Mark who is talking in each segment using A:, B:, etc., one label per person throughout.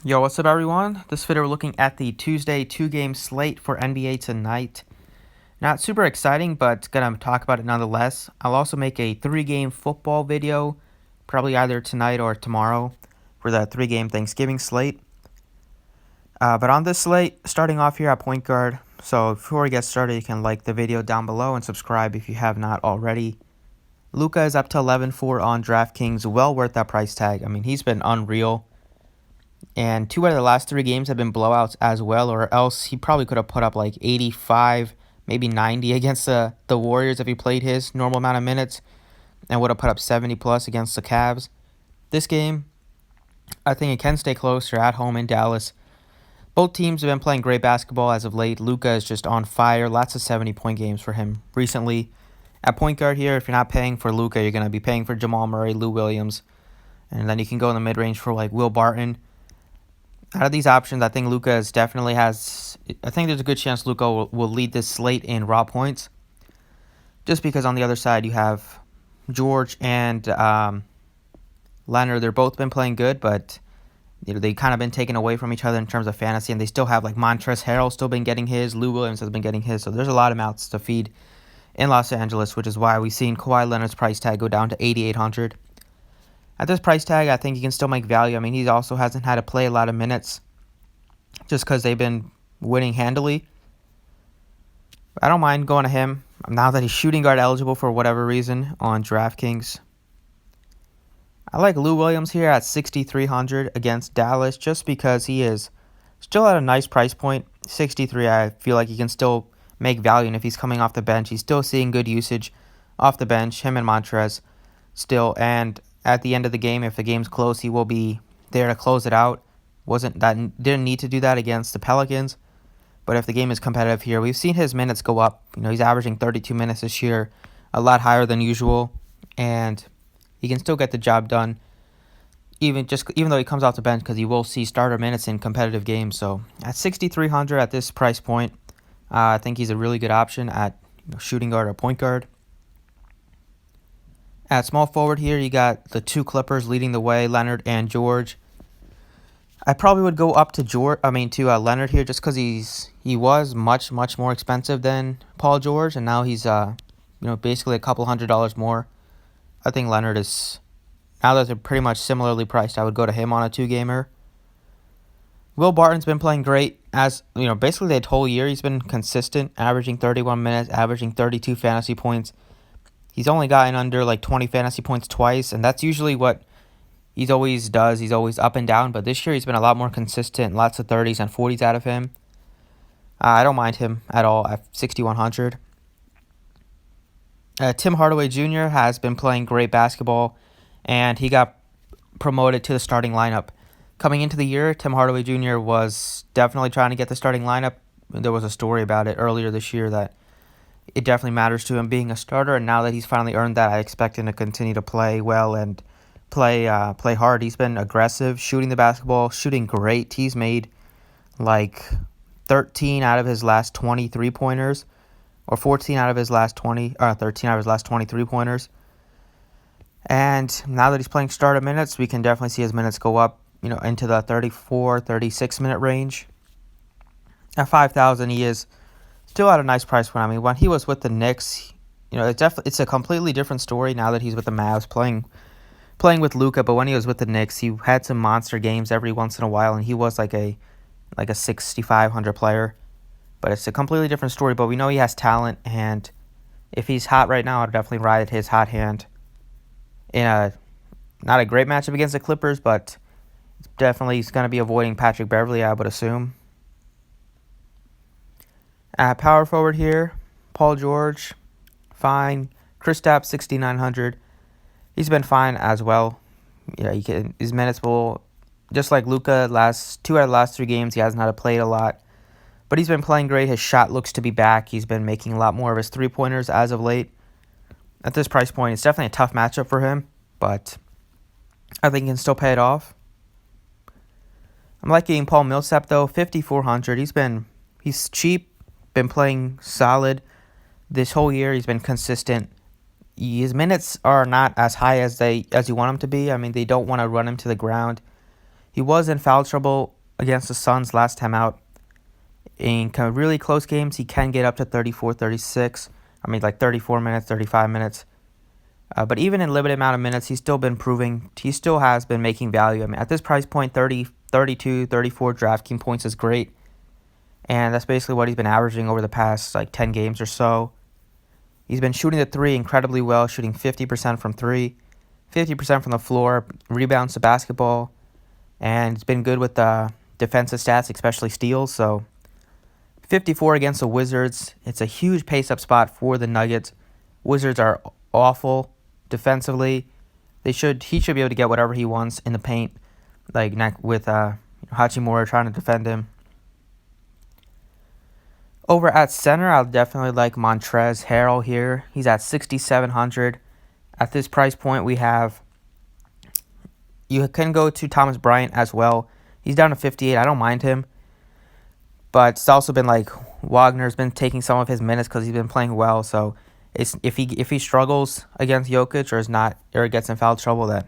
A: Yo, what's up, everyone? This video we're looking at the Tuesday two-game slate for NBA tonight. Not super exciting, but gonna talk about it nonetheless. I'll also make a three-game football video, probably either tonight or tomorrow, for the three-game Thanksgiving slate. But on this slate, starting off here at point guard. So before we get started, you can like the video down below and subscribe if you have not already. Luka is up to 11-4 on Draftkings, well worth that price tag. I mean, he's been unreal. And two out of the last three games have been blowouts as well, or else he probably could have put up like 85, maybe 90 against the Warriors if he played his normal amount of minutes, and would have put up 70 plus against the Cavs. This game, I think it can stay close. You're at home in Dallas. Both teams have been playing great basketball as of late. Luka is just on fire. Lots of 70-point games for him recently. At point guard here, if you're not paying for Luka, you're going to be paying for Jamal Murray, Lou Williams, and then you can go in the mid-range for like Will Barton. Out of these options, I think Luka definitely has. I think there's a good chance Luka will lead this slate in raw points. Just because on the other side you have George and Leonard. They're both been playing good, but they kind of been taken away from each other in terms of fantasy, and they still have like Montrezl Harrell still been getting his. Lou Williams has been getting his. So there's a lot of mouths to feed in Los Angeles, which is why we've seen Kawhi Leonard's price tag go down to 8,800. At this price tag, I think he can still make value. I mean, he also hasn't had to play a lot of minutes just because they've been winning handily. I don't mind going to him now that he's shooting guard eligible for whatever reason on DraftKings. I like Lou Williams here at 6,300 against Dallas just because he is still at a nice price point. 63, I feel like he can still make value, and if he's coming off the bench, he's still seeing good usage off the bench, him and Montrez still, and at the end of the game, if the game's close, he will be there to close it out. Didn't need to do that against the Pelicans, but if the game is competitive here, we've seen his minutes go up. He's averaging 32 minutes this year, a lot higher than usual, and he can still get the job done, even though he comes off the bench, because he will see starter minutes in competitive games. So at 6,300 at this price point, I think he's a really good option at shooting guard or point guard. At small forward here, you got the two Clippers leading the way, Leonard and George. I probably would go up to Leonard here just because he was much more expensive than Paul George, and now he's basically a couple $100 more. I think Leonard is, now that they're pretty much similarly priced, I would go to him on a two-gamer. Will Barton's been playing great basically the whole year. He's been consistent, averaging 31 minutes, averaging 32 fantasy points. He's only gotten under like 20 fantasy points twice, and that's usually what he always does. He's always up and down, but this year he's been a lot more consistent, lots of 30s and 40s out of him. I don't mind him at all at 6,100. Tim Hardaway Jr. has been playing great basketball, and he got promoted to the starting lineup. Coming into the year, Tim Hardaway Jr. was definitely trying to get the starting lineup. There was a story about it earlier this year that it definitely matters to him being a starter, and now that he's finally earned that, I expect him to continue to play well and play hard. He's been aggressive, shooting the basketball, shooting great. He's made like 13 out of his last 20 three-pointers, or 14 out of his last 13 out of his last 20 three-pointers. And now that he's playing starter minutes, we can definitely see his minutes go up, into the 34, 36-minute range. At 5,000, he is still at a nice price point. I mean, when he was with the Knicks, it's a completely different story now that he's with the Mavs playing with Luka. But when he was with the Knicks, he had some monster games every once in a while, and he was like a 6,500 player. But it's a completely different story. But we know he has talent, and if he's hot right now, I'd definitely ride his hot hand in not a great matchup against the Clippers, but definitely he's going to be avoiding Patrick Beverley, I would assume. At power forward here, Paul George, fine. Kristaps, 6,900. He's been fine as well. His minutes will, just like Luka, two out of the last three games, he hasn't had to play a lot. But he's been playing great. His shot looks to be back. He's been making a lot more of his three-pointers as of late. At this price point, it's definitely a tough matchup for him, but I think he can still pay it off. I'm liking Paul Millsap, though, 5,400. He's cheap. Been playing solid this whole year. He's been consistent. His minutes are not as high as you want him to be. I mean, they don't want to run him to the ground. He was in foul trouble against the Suns last time out. In kind of really close games, he can get up to 34, 36. I mean, like 34 minutes, 35 minutes. But even in limited amount of minutes, he's still been proving, he still has been making value. I mean, at this price point, 30, 32, 34 DraftKings points is great. And that's basically what he's been averaging over the past like 10 games or so. He's been shooting the three incredibly well, shooting 50% from three, 50% from the floor, rebounds to basketball. And it's been good with defensive stats, especially steals. So 54 against the Wizards. It's a huge pace-up spot for the Nuggets. Wizards are awful defensively. He should be able to get whatever he wants in the paint, like with Hachimura trying to defend him. Over at center, I'll definitely like Montrezl Harrell here. He's at 6,700. At this price point, you can go to Thomas Bryant as well. He's down to 58. I don't mind him. But it's also been like Wagner's been taking some of his minutes because he's been playing well. So if he struggles against Jokic or gets in foul trouble, then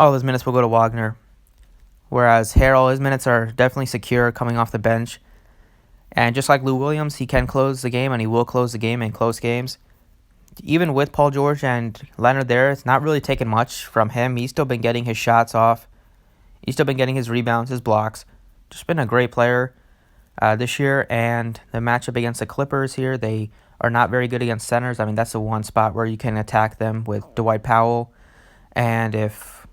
A: all his minutes will go to Wagner. Whereas Harrell, his minutes are definitely secure coming off the bench. And just like Lou Williams, he can close the game, and he will close the game in close games. Even with Paul George and Leonard there, it's not really taken much from him. He's still been getting his shots off. He's still been getting his rebounds, his blocks. Just been a great player this year. And the matchup against the Clippers here, they are not very good against centers. I mean, that's the one spot where you can attack them with Dwight Powell. And if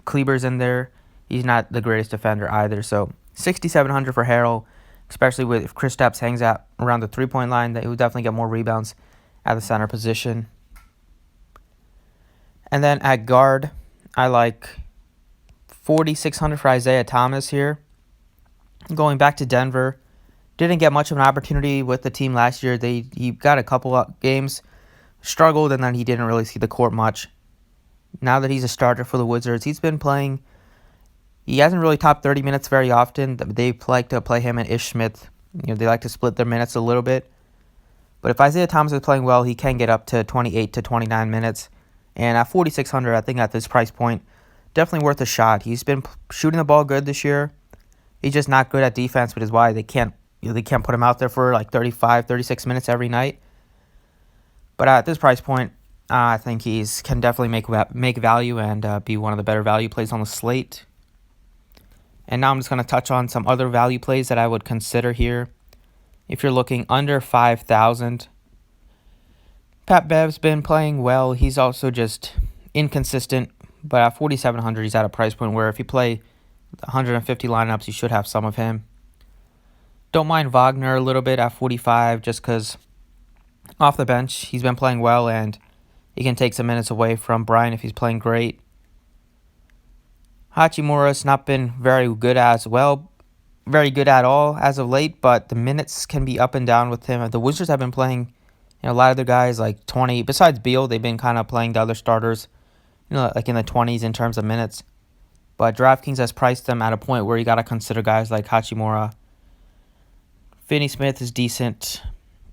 A: Kleber's in there, he's not the greatest defender either. So 6,700 for Harrell, especially if Kristaps hangs out around the three-point line, that he would definitely get more rebounds at the center position. And then at guard, I like 4,600 for Isaiah Thomas here. Going back to Denver, didn't get much of an opportunity with the team last year. He got a couple of games, struggled, and then he didn't really see the court much. Now that he's a starter for the Wizards, he's been playing. He hasn't really topped 30 minutes very often. They like to play him and Ish Smith. They like to split their minutes a little bit. But if Isaiah Thomas is playing well, he can get up to 28 to 29 minutes. And at 4,600, I think at this price point, definitely worth a shot. He's been shooting the ball good this year. He's just not good at defense, which is why they can't put him out there for like 35, 36 minutes every night. But at this price point, I think can definitely make value and be one of the better value plays on the slate. And now I'm just going to touch on some other value plays that I would consider here. If you're looking under 5,000, Pat Bev's been playing well. He's also just inconsistent. But at 4,700, he's at a price point where if you play 150 lineups, you should have some of him. Don't mind Wagner a little bit at 45 just because off the bench, he's been playing well and he can take some minutes away from Bryant if he's playing great. Hachimura's not been very good at all as of late, but the minutes can be up and down with him. The Wizards have been playing, a lot of the guys like 20. Besides Beal, they've been kind of playing the other starters, like in the 20s in terms of minutes. But DraftKings has priced them at a point where you got to consider guys like Hachimura. Finney Smith is decent.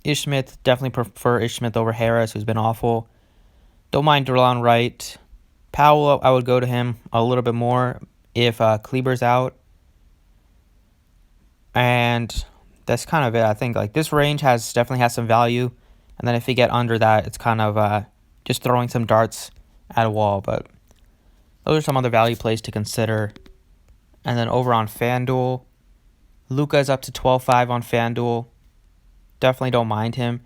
A: Ish Smith, definitely prefer Ish Smith over Harris, who's been awful. Don't mind Delon Wright. Powell, I would go to him a little bit more if Kleber's out. And that's kind of it. I think like this range definitely has some value. And then if you get under that, it's kind of just throwing some darts at a wall. But those are some other value plays to consider. And then over on Fanduel, Luka is up to 12.5 on Fanduel. Definitely don't mind him.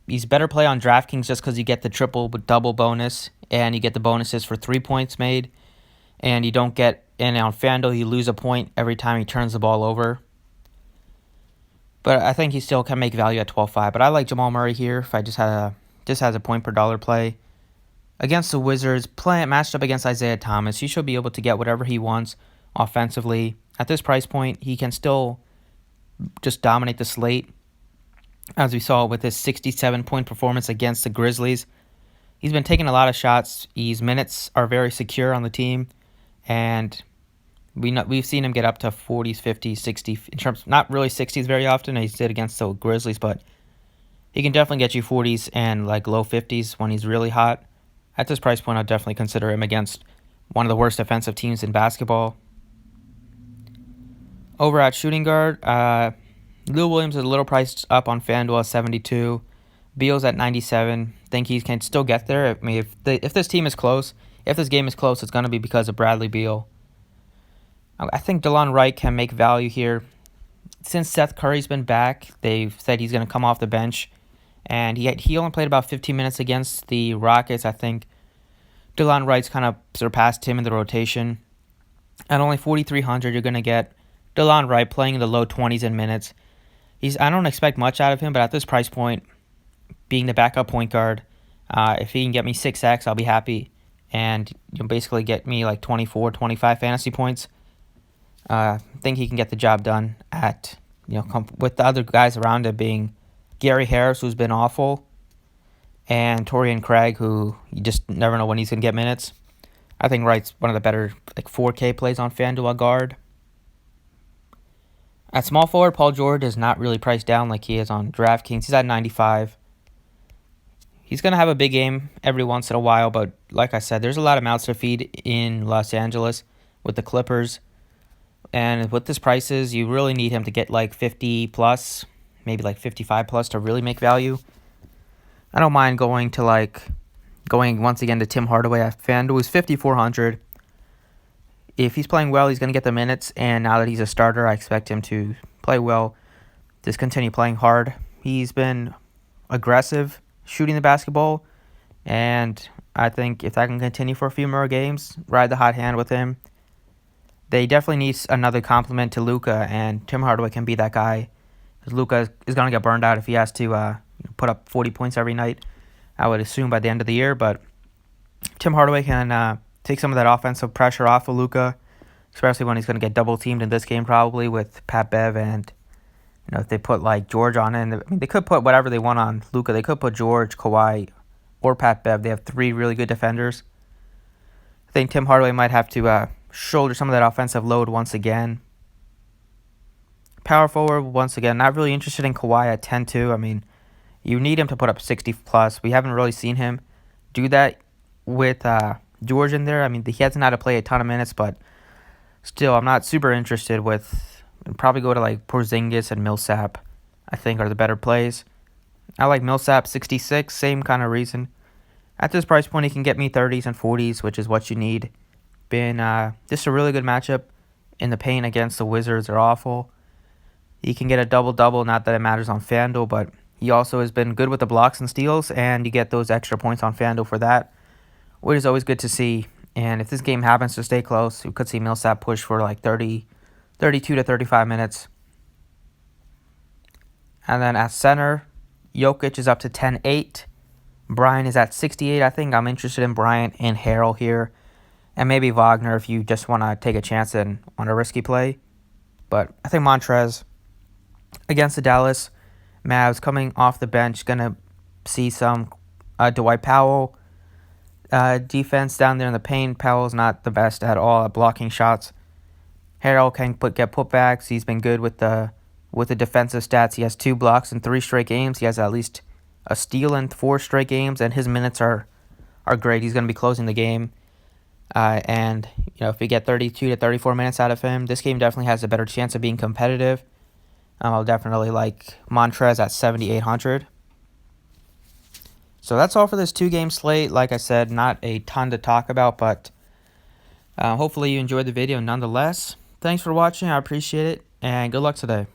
A: He's better play on DraftKings just because you get the triple-double bonus, and you get the bonuses for 3 points made, and you don't get. And on FanDuel, you lose a point every time he turns the ball over. But I think he still can make value at 12.5. But I like Jamal Murray here. If I just has a point per dollar play against the Wizards, matched up against Isaiah Thomas, he should be able to get whatever he wants offensively. At this price point, he can still just dominate the slate, as we saw with his 67-point performance against the Grizzlies. He's been taking a lot of shots. His minutes are very secure on the team, and we've seen him get up to 40s, 50s, 60s, in terms not really 60s very often. He did against the Grizzlies, but he can definitely get you 40s and like low 50s when he's really hot. At this price point, I'd definitely consider him against one of the worst defensive teams in basketball. Over at shooting guard, Lou Williams is a little priced up on Fanduel at 72. Beal's at 97. Think he can still get there. I mean, if this team is close, if this game is close, it's going to be because of Bradley Beal. I think DeLon Wright can make value here. Since Seth Curry's been back, they've said he's going to come off the bench. And he only played about 15 minutes against the Rockets. I think DeLon Wright's kind of surpassed him in the rotation. At only 4,300, you're going to get DeLon Wright playing in the low 20s in minutes. I don't expect much out of him, but at this price point, being the backup point guard, if he can get me 6x, I'll be happy. And basically get me like 24, 25 fantasy points. I think he can get the job done at, with the other guys around it being Gary Harris, who's been awful, and Torian Craig, who you just never know when he's going to get minutes. I think Wright's one of the better 4K plays on FanDuel guard. At small forward, Paul George is not really priced down like he is on Draftkings. He's at 95. He's going to have a big game every once in a while, but like I said, there's a lot of mouths to feed in Los Angeles with the Clippers. And with this prices, you really need him to get 50 plus, maybe 55 plus to really make value. I don't mind going once again to Tim Hardaway at FanDuel. He's 5,400. If he's playing well, he's going to get the minutes. And now that he's a starter, I expect him to play well. Just continue playing hard. He's been aggressive shooting the basketball. And I think if that can continue for a few more games, ride the hot hand with him. They definitely need another complement to Luka, and Tim Hardaway can be that guy. Luka is going to get burned out if he has to put up 40 points every night, I would assume, by the end of the year. But Tim Hardaway can take some of that offensive pressure off of Luka, especially when he's going to get double-teamed in this game probably with Pat Bev. And if they put George on it, they could put whatever they want on Luka. They could put George, Kawhi, or Pat Bev. They have three really good defenders. I think Tim Hardaway might have to shoulder some of that offensive load once again. Power forward, once again, not really interested in Kawhi at 10-2. I mean, you need him to put up 60 plus. We haven't really seen him do that with George in there. I mean, he hasn't had to play a ton of minutes, but still, I'm not super interested with. I'd probably go to Porzingis and Millsap, I think, are the better plays. I like Millsap 66, same kind of reason. At this price point, he can get me 30s and 40s, which is what you need. Been just a really good matchup in the paint against the Wizards. They're awful. He can get a double-double, not that it matters on FanDuel, but he also has been good with the blocks and steals, and you get those extra points on FanDuel for that, which is always good to see. And if this game happens to stay close, you could see Millsap push for 32 to 35 minutes. And then at center, Jokic is up to 10-8. Bryant is at 68. I think I'm interested in Bryant and Harrell here. And maybe Wagner if you just want to take a chance on a risky play. But I think Montrez against the Dallas Mavs coming off the bench, going to see some Dwight Powell defense down there in the paint. Powell's not the best at all at blocking shots. Harrell can get putbacks. He's been good with the defensive stats. He has 2 blocks in 3 straight games. He has at least a steal in 4 straight games, and his minutes are great. He's going to be closing the game. And if we get 32 to 34 minutes out of him, this game definitely has a better chance of being competitive. I'll definitely like Montrez at 7,800. So that's all for this 2-game slate. Like I said, not a ton to talk about, but hopefully you enjoyed the video nonetheless. Thanks for watching. I appreciate it, and good luck today.